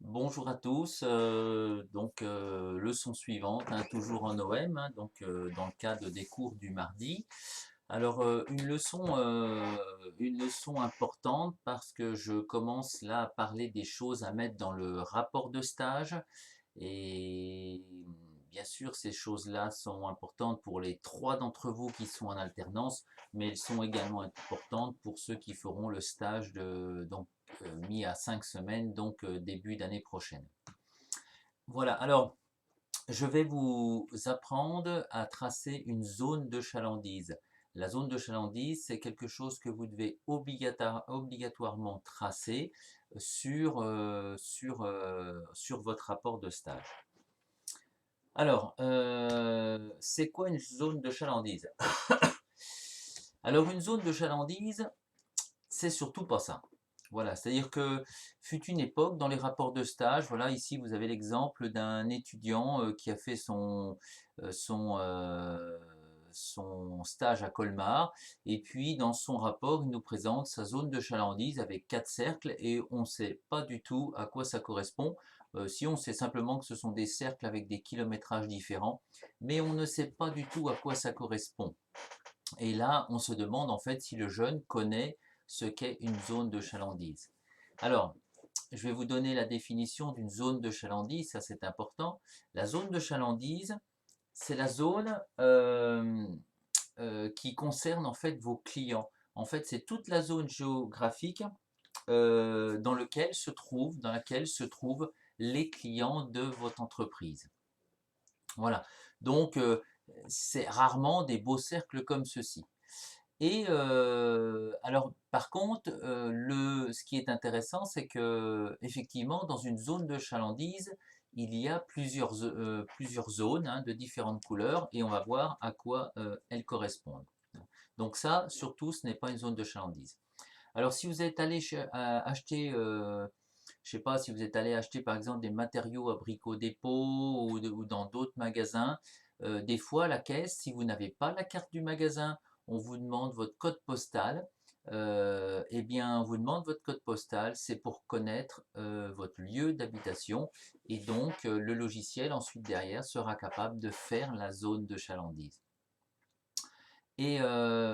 Bonjour à tous, leçon suivante, hein, toujours en OM, hein, dans le cadre des cours du mardi. Alors une leçon importante parce que je commence là à parler des choses à mettre dans le rapport de stage et bien sûr ces choses-là sont importantes pour les 3 d'entre vous qui sont en alternance, mais elles sont également importantes pour ceux qui feront le stage mis à 5 semaines, début d'année prochaine. Voilà, alors je vais vous apprendre à tracer une zone de chalandise. La zone de chalandise, c'est quelque chose que vous devez obligatoirement tracer sur votre rapport de stage. Alors, c'est quoi une zone de chalandise? Alors, une zone de chalandise, c'est surtout pas ça. Voilà, c'est-à-dire que fut une époque dans les rapports de stage, voilà, ici vous avez l'exemple d'un étudiant qui a fait euh, son, euh, son stage à Colmar, et puis dans son rapport, il nous présente sa zone de chalandise avec 4 cercles, et on ne sait pas du tout à quoi ça correspond. Si on sait simplement que ce sont des cercles avec des kilométrages différents, mais on ne sait pas du tout à quoi ça correspond. Et là, on se demande en fait si le jeune connaît ce qu'est une zone de chalandise. Alors, je vais vous donner la définition d'une zone de chalandise, ça c'est important. La zone de chalandise, c'est la zone qui concerne en fait vos clients. En fait, c'est toute la zone géographique dans laquelle se trouvent les clients de votre entreprise. Voilà. Donc, c'est rarement des beaux cercles comme ceci. Et alors, par contre, ce qui est intéressant, c'est que effectivement, dans une zone de chalandise, il y a plusieurs zones hein, de différentes couleurs et on va voir à quoi elles correspondent. Donc ça, surtout, ce n'est pas une zone de chalandise. Alors, si vous êtes allé acheter, je sais pas, si vous êtes allé acheter par exemple des matériaux à Brico Dépôt ou dans d'autres magasins, des fois à la caisse, si vous n'avez pas la carte du magasin, on vous demande votre code postal. Eh bien, on vous demande votre code postal, c'est pour connaître votre lieu d'habitation et donc le logiciel ensuite derrière sera capable de faire la zone de chalandise. Et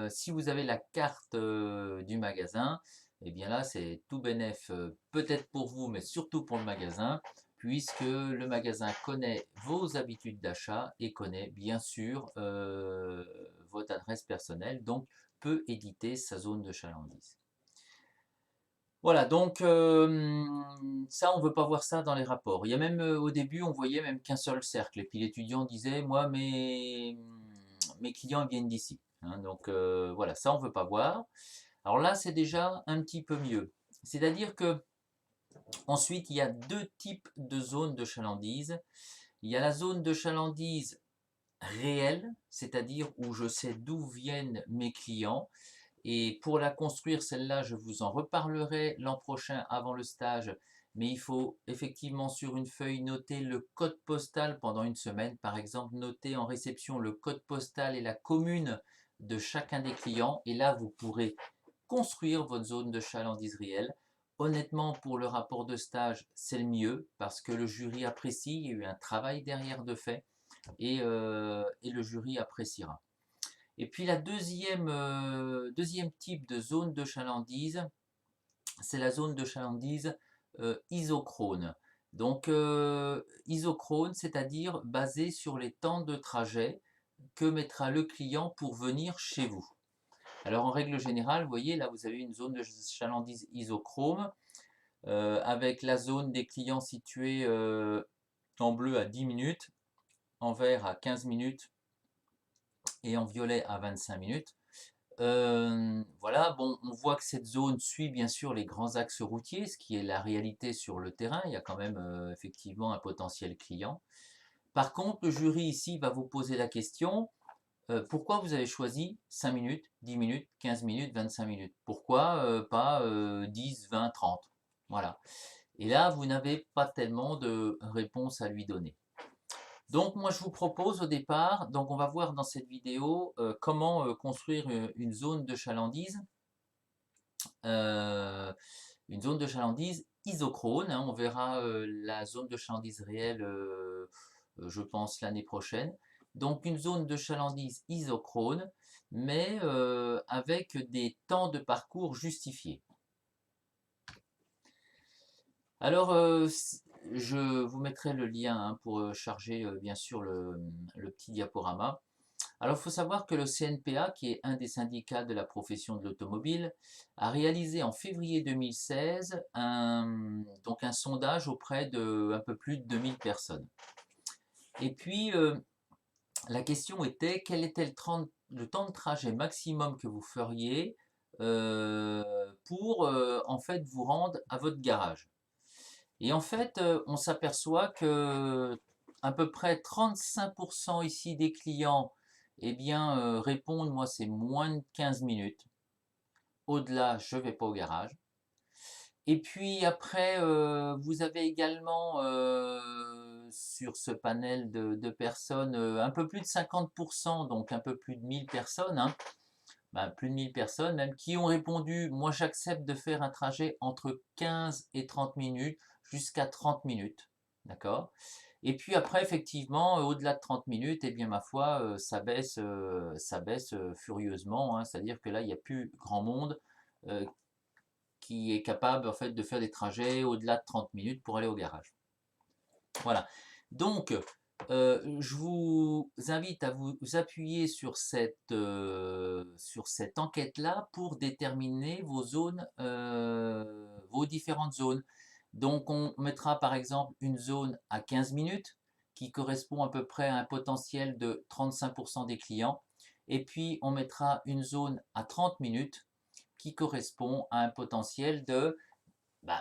si vous avez la carte du magasin, eh bien là c'est tout bénef, peut-être pour vous, mais surtout pour le magasin, puisque le magasin connaît vos habitudes d'achat et connaît bien sûr votre adresse personnelle, donc peut éditer sa zone de chalandise. Voilà, donc ça, on ne veut pas voir ça dans les rapports. Il y a même, au début, on voyait même qu'un seul cercle. Et puis l'étudiant disait, moi, mes clients viennent d'ici. Hein, donc voilà, ça, on ne veut pas voir. Alors là, c'est déjà un petit peu mieux. C'est-à-dire que ensuite, il y a deux types de zones de chalandise. Il y a la zone de chalandise réelle, c'est-à-dire où je sais d'où viennent mes clients. Et pour la construire, celle-là, je vous en reparlerai l'an prochain avant le stage. Mais il faut effectivement sur une feuille noter le code postal pendant une semaine. Par exemple, noter en réception le code postal et la commune de chacun des clients. Et là, vous pourrez construire votre zone de chalandise réelle. Honnêtement, pour le rapport de stage, c'est le mieux parce que le jury apprécie. Il y a eu un travail derrière de fait et le jury appréciera. Et puis la deuxième type de zone de chalandise, c'est la zone de chalandise isochrone. Donc isochrone, c'est-à-dire basée sur les temps de trajet que mettra le client pour venir chez vous. Alors en règle générale, vous voyez là vous avez une zone de chalandise isochrone avec la zone des clients située en bleu à 10 minutes, en vert à 15 minutes et en violet à 25 minutes. Voilà, bon, on voit que cette zone suit bien sûr les grands axes routiers, ce qui est la réalité sur le terrain. Il y a quand même effectivement un potentiel client. Par contre, le jury ici va vous poser la question, pourquoi vous avez choisi 5 minutes, 10 minutes, 15 minutes, 25 minutes? Pourquoi pas 10, 20, 30? Voilà. Et là, vous n'avez pas tellement de réponse à lui donner. Donc moi je vous propose au départ, donc on va voir dans cette vidéo comment construire une zone de chalandise, euh, une zone de chalandise isochrone, hein, on verra la zone de chalandise réelle, je pense, l'année prochaine. Donc une zone de chalandise isochrone, mais avec des temps de parcours justifiés. Alors, je vous mettrai le lien hein, pour charger bien sûr le petit diaporama. Alors, il faut savoir que le CNPA, qui est un des syndicats de la profession de l'automobile, a réalisé en février 2016 donc un sondage auprès de un peu plus de 2000 personnes. Et puis, la question était, quel était le temps de trajet maximum que vous feriez pour en fait vous rendre à votre garage. Et en fait, on s'aperçoit que à peu près 35% ici des clients eh bien, répondent, moi c'est moins de 15 minutes. Au-delà, je ne vais pas au garage. Et puis après, vous avez également sur ce panel de personnes, un peu plus de 50%, donc un peu plus de 1000 personnes, hein, plus de 1000 personnes même, qui ont répondu, moi j'accepte de faire un trajet entre 15 et 30 minutes, jusqu'à 30 minutes. D'accord. Et puis après, effectivement, au-delà de 30 minutes, eh bien, ma foi, ça baisse furieusement, hein. C'est-à-dire que là, il n'y a plus grand monde euh, qui est capable en fait, de faire des trajets au-delà de 30 minutes pour aller au garage. Voilà. Donc, je vous invite à vous appuyer sur cette enquête-là pour déterminer vos zones, vos différentes zones. Donc, on mettra par exemple une zone à 15 minutes qui correspond à peu près à un potentiel de 35% des clients. Et puis, on mettra une zone à 30 minutes qui correspond à un potentiel de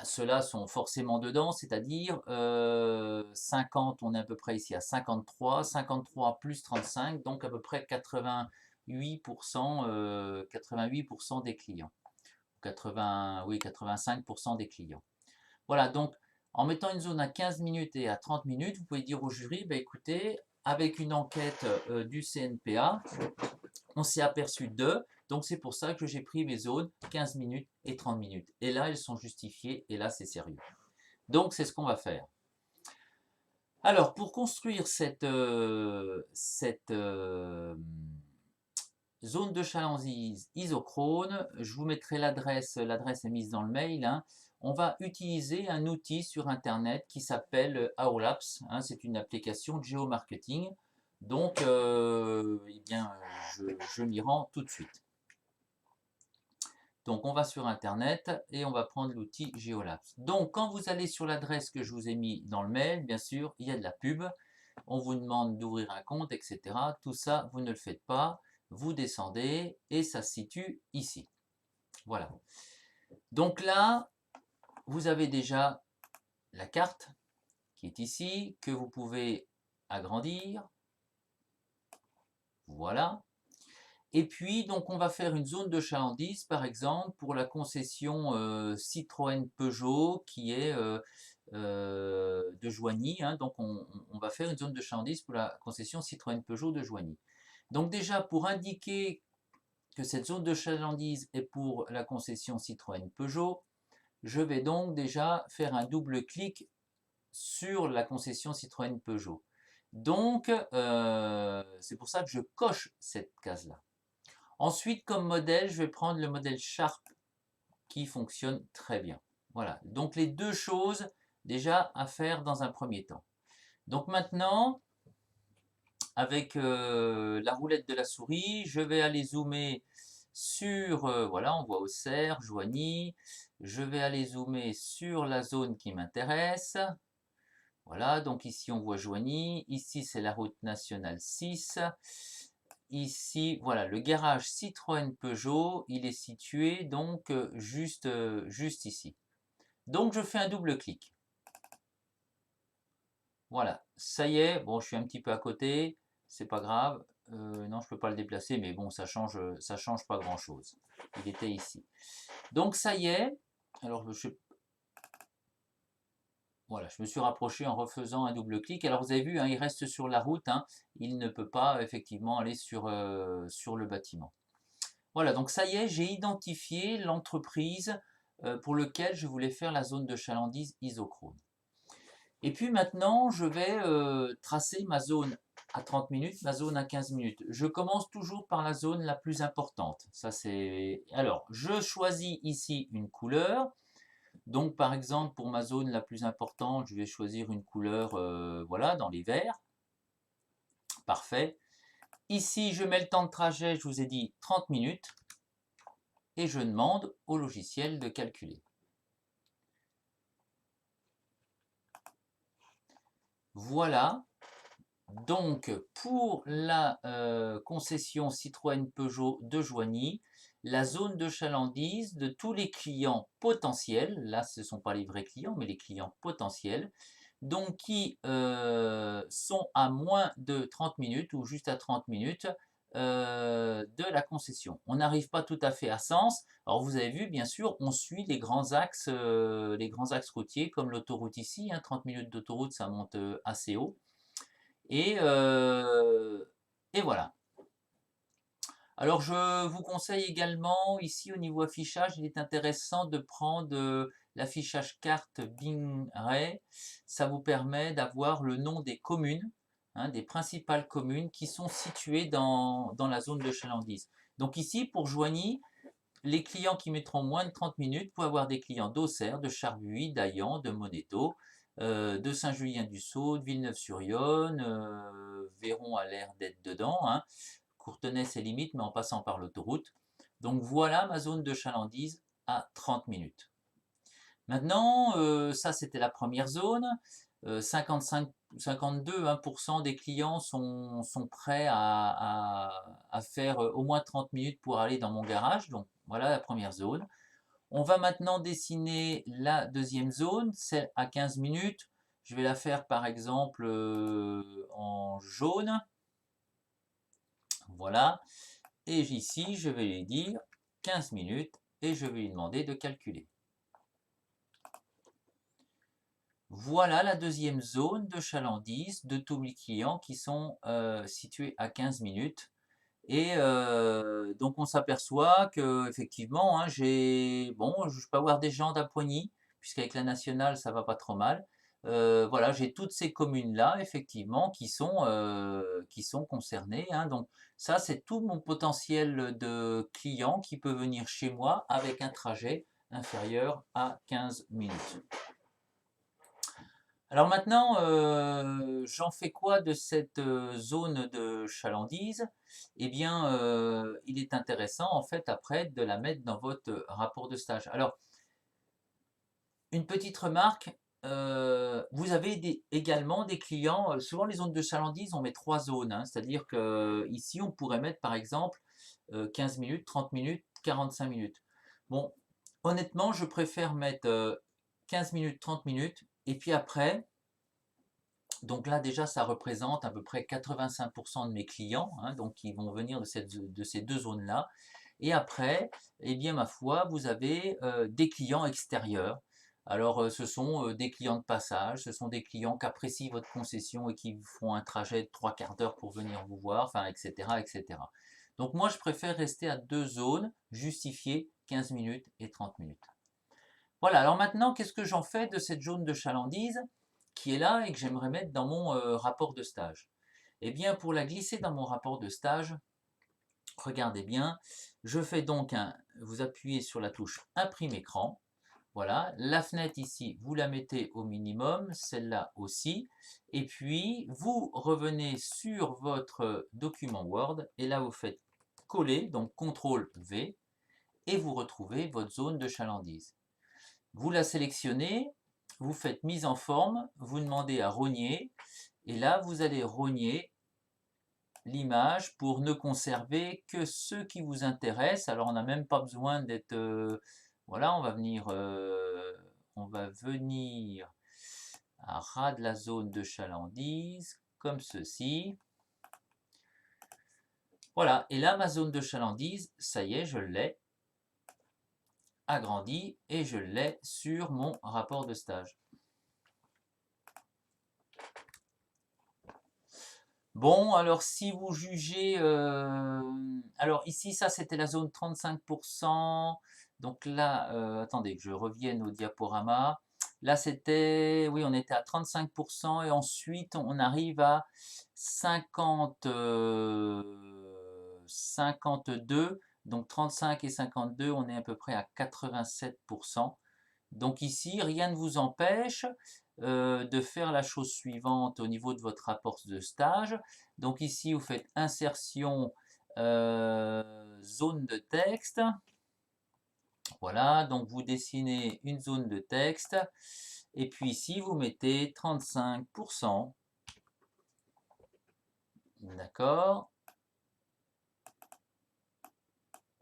ceux-là sont forcément dedans, c'est-à-dire 50, on est à peu près ici à 53, 53 plus 35, donc à peu près 88%, 88% des clients. 80, oui, 85% des clients. Voilà, donc en mettant une zone à 15 minutes et à 30 minutes, vous pouvez dire au jury, écoutez, avec une enquête du CNPA, on s'est aperçu d'eux, donc c'est pour ça que j'ai pris mes zones 15 minutes et 30 minutes. Et là, elles sont justifiées, et là, c'est sérieux. Donc, c'est ce qu'on va faire. Alors, pour construire cette zone de chalandise isochrone, je vous mettrai l'adresse est mise dans le mail, hein. On va utiliser un outil sur Internet qui s'appelle Aulaps, hein, c'est une application de géomarketing. Donc, eh bien, je m'y rends tout de suite. Donc, on va sur Internet et on va prendre l'outil Geolabs. Donc, quand vous allez sur l'adresse que je vous ai mis dans le mail, bien sûr, il y a de la pub. On vous demande d'ouvrir un compte, etc. Tout ça, vous ne le faites pas. Vous descendez et ça se situe ici. Voilà. Donc là, vous avez déjà la carte qui est ici, que vous pouvez agrandir. Voilà. Et puis, donc, on va faire une zone de chalandise, par exemple, pour la concession Citroën Peugeot qui est de Joigny, hein. Donc, on va faire une zone de chalandise pour la concession Citroën Peugeot de Joigny. Donc, déjà, pour indiquer que cette zone de chalandise est pour la concession Citroën Peugeot, je vais donc déjà faire un double clic sur la concession Citroën Peugeot. Donc, c'est pour ça que je coche cette case-là. Ensuite, comme modèle, je vais prendre le modèle Sharp qui fonctionne très bien. Voilà, donc les deux choses déjà à faire dans un premier temps. Donc maintenant, avec la roulette de la souris, je vais aller zoomer sur, voilà, on voit Auxerre, Joigny. Je vais aller zoomer sur la zone qui m'intéresse. Voilà, donc ici on voit Joigny, ici c'est la route nationale 6. Ici, voilà, le garage Citroën Peugeot, il est situé donc juste ici. Donc je fais un double clic. Voilà, ça y est, bon je suis un petit peu à côté, c'est pas grave. Non, je peux pas le déplacer, mais bon, ça change pas grand chose. Il était ici. Donc ça y est, alors voilà, je me suis rapproché en refaisant un double clic. Alors vous avez vu, hein, il reste sur la route, hein, il ne peut pas effectivement aller sur le bâtiment. Voilà, donc ça y est, j'ai identifié l'entreprise pour lequel je voulais faire la zone de chalandise isochrone. Et puis maintenant, je vais tracer ma zone à 30 minutes, ma zone à 15 minutes. Je commence toujours par la zone la plus importante. Ça, c'est... Alors, je choisis ici une couleur. Donc, par exemple, pour ma zone la plus importante, je vais choisir une couleur, voilà, dans les verts. Parfait. Ici, je mets le temps de trajet, je vous ai dit 30 minutes. Et je demande au logiciel de calculer. Voilà. Donc, pour la concession Citroën-Peugeot de Joigny, la zone de chalandise de tous les clients potentiels, là ce ne sont pas les vrais clients, mais les clients potentiels, donc qui sont à moins de 30 minutes ou juste à 30 minutes de la concession. On n'arrive pas tout à fait à Sens. Alors vous avez vu, bien sûr, on suit les grands axes routiers, comme l'autoroute ici, 30 minutes d'autoroute, ça monte assez haut. Et voilà. Alors je vous conseille également, ici au niveau affichage, il est intéressant de prendre l'affichage carte Bing Ray. Ça vous permet d'avoir le nom des communes, des principales communes qui sont situées dans la zone de chalandise. Donc ici, pour Joigny, les clients qui mettront moins de 30 minutes peuvent avoir des clients d'Auxerre, de Charbuy, d'Aillan, de Monéto, de Saint-Julien-du-Sault, de Villeneuve-sur-Yonne, Véron a l'air d'être dedans, Courtenay c'est limite, mais en passant par l'autoroute. Donc voilà ma zone de chalandise à 30 minutes. Maintenant, ça c'était la première zone. 52% des clients sont prêts à faire au moins 30 minutes pour aller dans mon garage. Donc voilà la première zone. On va maintenant dessiner la deuxième zone, celle à 15 minutes. Je vais la faire par exemple en jaune. Voilà. Et ici, je vais lui dire 15 minutes et je vais lui demander de calculer. Voilà la deuxième zone de chalandise de tous mes clients qui sont situés à 15 minutes. Et donc on s'aperçoit que effectivement, je peux avoir des gens d'Apoigny, puisqu'avec la nationale ça va pas trop mal. Voilà, j'ai toutes ces communes-là, effectivement, qui sont concernées. Donc ça, c'est tout mon potentiel de clients qui peut venir chez moi avec un trajet inférieur à 15 minutes. Alors maintenant, j'en fais quoi de cette zone de chalandise? Eh bien, il est intéressant en fait après de la mettre dans votre rapport de stage. Alors, une petite remarque, vous avez également des clients, souvent les zones de chalandise, on met 3 zones, c'est-à-dire qu'ici on pourrait mettre par exemple 15 minutes, 30 minutes, 45 minutes. Bon, honnêtement, je préfère mettre 15 minutes, 30 minutes, et puis après, donc là déjà ça représente à peu près 85% de mes clients, donc qui vont venir de ces deux zones-là. Et après, eh bien ma foi, vous avez des clients extérieurs. Alors ce sont des clients de passage, ce sont des clients qui apprécient votre concession et qui font un trajet de 3/4 d'heure pour venir vous voir, enfin etc., etc. Donc moi je préfère rester à deux zones justifiées 15 minutes et 30 minutes. Voilà, alors maintenant qu'est-ce que j'en fais de cette zone de chalandise qui est là et que j'aimerais mettre dans mon rapport de stage? Eh bien, pour la glisser dans mon rapport de stage, regardez bien, je fais donc vous appuyez sur la touche imprime écran. Voilà, la fenêtre ici, vous la mettez au minimum, celle-là aussi. Et puis, vous revenez sur votre document Word et là, vous faites coller, donc CTRL V, et vous retrouvez votre zone de chalandise. Vous la sélectionnez, vous faites mise en forme, vous demandez à rogner, et là vous allez rogner l'image pour ne conserver que ceux qui vous intéressent. Alors on n'a même pas besoin d'être... voilà, on va venir à ras de la zone de chalandise, comme ceci. Voilà, et là ma zone de chalandise, ça y est, je l'ai agrandie et je l'ai sur mon rapport de stage. Bon, alors si vous jugez... alors ici, ça c'était la zone 35%, Donc là, attendez que je revienne au diaporama. Là, c'était, oui, on était à 35% et ensuite on arrive à 50, 52. Donc 35 et 52, on est à peu près à 87%. Donc ici, rien ne vous empêche de faire la chose suivante au niveau de votre rapport de stage. Donc ici, vous faites insertion, zone de texte. Voilà, donc vous dessinez une zone de texte. Et puis ici, vous mettez 35%. D'accord.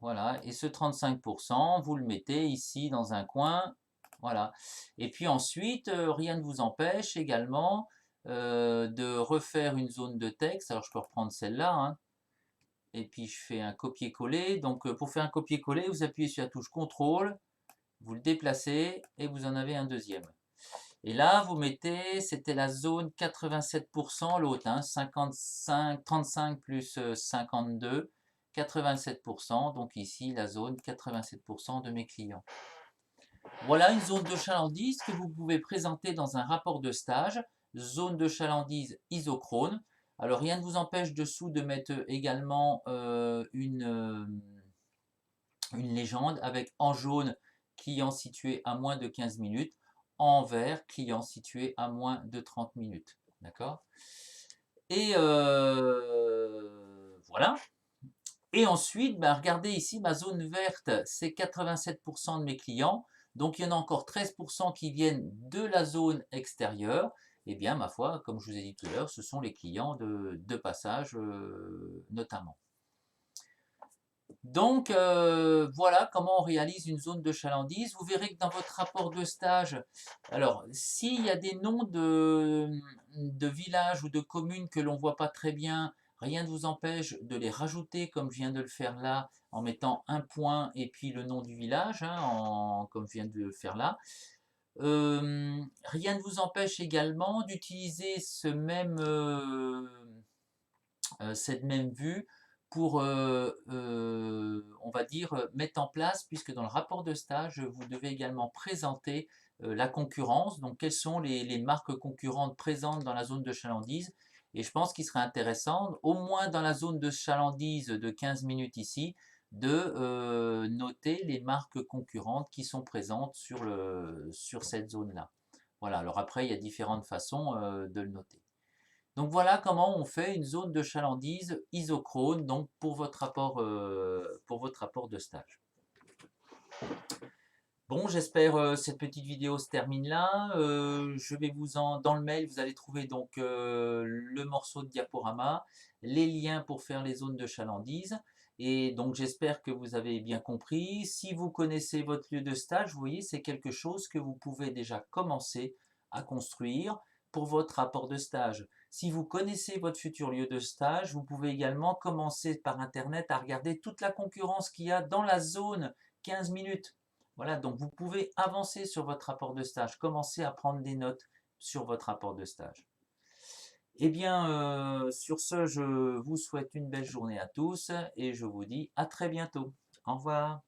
Voilà, et ce 35%, vous le mettez ici dans un coin. Voilà. Et puis ensuite, rien ne vous empêche également de refaire une zone de texte. Alors je peux reprendre celle-là, hein. Et puis je fais un copier-coller. Donc pour faire un copier-coller, vous appuyez sur la touche CTRL, vous le déplacez et vous en avez un deuxième. Et là, vous mettez, c'était la zone 87%, l'autre, hein, 55, 35 plus 52, 87%. Donc ici, la zone 87% de mes clients. Voilà une zone de chalandise que vous pouvez présenter dans un rapport de stage. Zone de chalandise isochrone. Alors, rien ne vous empêche dessous de mettre également une légende avec en jaune, client situé à moins de 15 minutes, en vert, client situé à moins de 30 minutes. D'accord. Et voilà. Et ensuite, ben, regardez ici, ma zone verte, c'est 87% de mes clients. Donc, il y en a encore 13% qui viennent de la zone extérieure. Eh bien, ma foi, comme je vous ai dit tout à l'heure, ce sont les clients de passage notamment. Donc, voilà comment on réalise une zone de chalandise. Vous verrez que dans votre rapport de stage, alors, s'il y a des noms de villages ou de communes que l'on ne voit pas très bien, rien ne vous empêche de les rajouter comme je viens de le faire là, en mettant un point et puis le nom du village, hein, comme je viens de le faire là. Rien ne vous empêche également d'utiliser cette même vue pour, on va dire, mettre en place, puisque dans le rapport de stage, vous devez également présenter la concurrence, donc quelles sont les marques concurrentes présentes dans la zone de chalandise. Et je pense qu'il serait intéressant, au moins dans la zone de chalandise de 15 minutes ici, de noter les marques concurrentes qui sont présentes sur cette zone-là. Voilà, alors après, il y a différentes façons de le noter. Donc voilà comment on fait une zone de chalandise isochrone donc pour votre rapport de stage. Bon, j'espère cette petite vidéo se termine là. Je vais dans le mail, vous allez trouver donc le morceau de diaporama, les liens pour faire les zones de chalandise. Et donc j'espère que vous avez bien compris. Si vous connaissez votre lieu de stage, vous voyez, c'est quelque chose que vous pouvez déjà commencer à construire pour votre rapport de stage. Si vous connaissez votre futur lieu de stage, vous pouvez également commencer par Internet à regarder toute la concurrence qu'il y a dans la zone 15 minutes. Voilà, donc vous pouvez avancer sur votre rapport de stage, commencer à prendre des notes sur votre rapport de stage. Eh bien, sur ce, je vous souhaite une belle journée à tous et je vous dis à très bientôt. Au revoir.